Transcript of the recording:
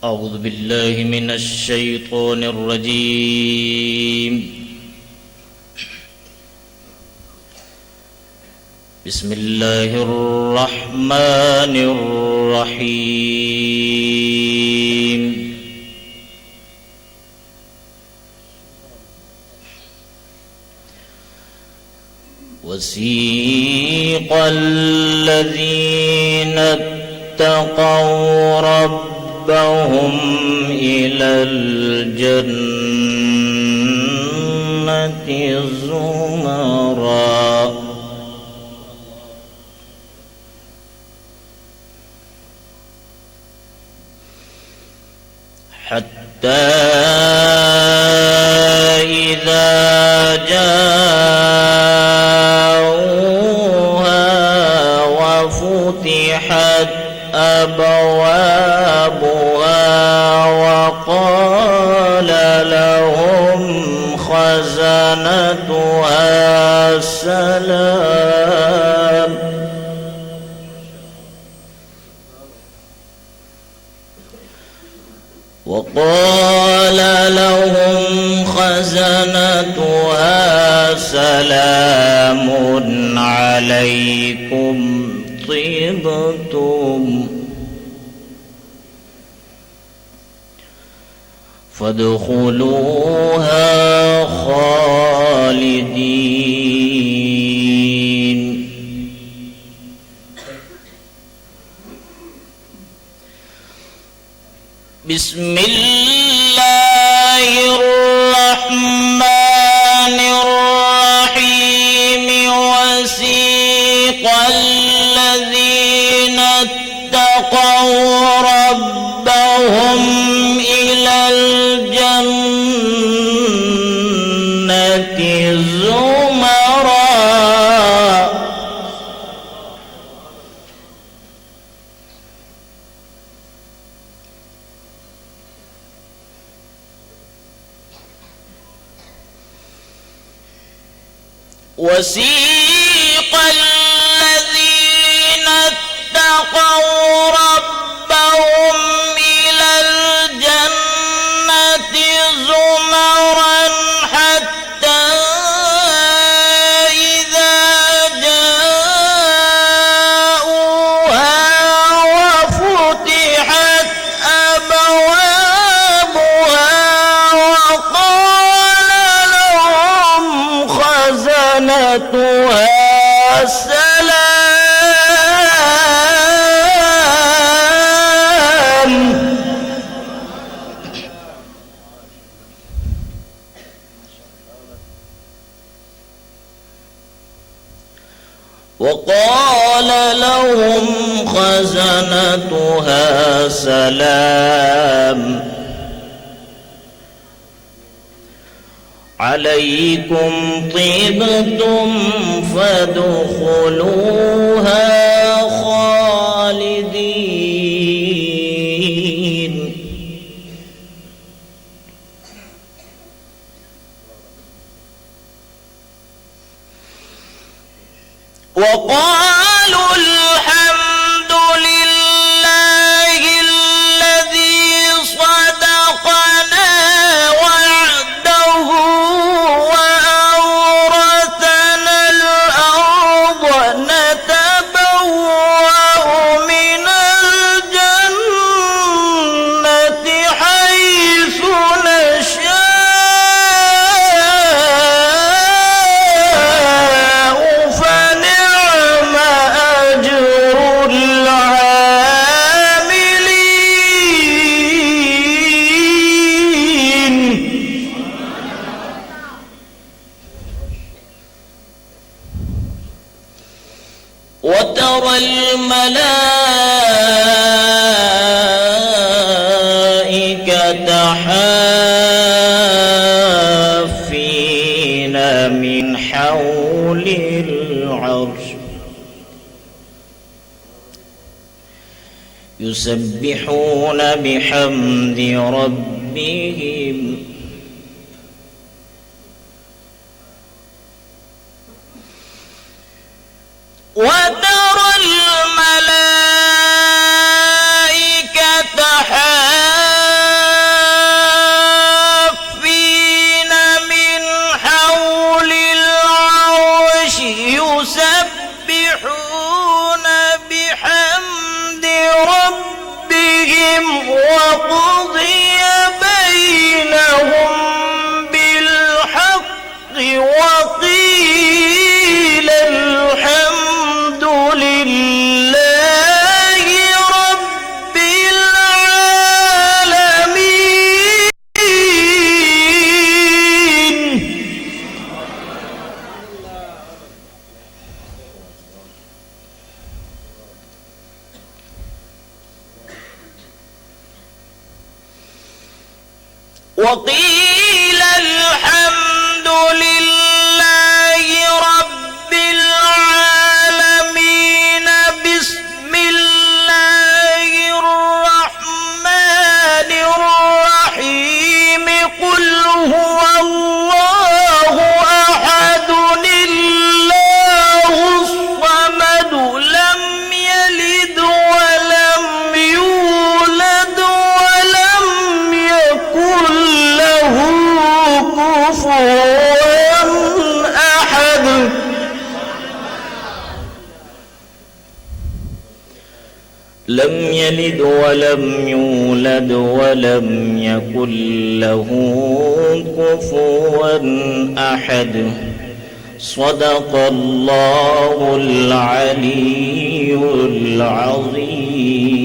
أعوذ بالله من الشيطان الرجيم. بسم الله الرحمن الرحيم. وسيق الذين اتقوا ربهم إلى الجنة زمرا حتى إذا جاءوها وفتحت أبوابها وقال لهم خزنتها سلام سلام عليكم طبتم فادخلوها خالدين. بسم الله الرحمن الرحيم. وسيق الذين اتقوا ربهم إلى الجنة زمرا وسيق الذين اتقوا ربهم إلى الجنة زمرا حتى إذا جاءوها وفتحت أبوابها وقال لهم خزنتها سلام وقال لهم خزنتها سلام عليكم طبتم فادخلوها خالدين. وقالوا الحمد لله الذي صدقنا وعده وأورثنا الأرض نتبوأ من الجنة حيث نشاء فنعم أجر العاملين. وترى الملائكة حافين من حول العرش يسبحون بحمد ربهم وترى الملائكة حافين وقضي بينهم بالحق وقيل الحمد لله رب العالمين. وقيل الحمد لله رب العالمين. بسم الله الرحمن الرحيم. قل هو الله أحد الله الصمد لم يلد ولم يولد ولم يكن له كفوا أحد. لم يلد ولم يولد ولم يكن له كفوا أحد. صدق الله العلي العظيم.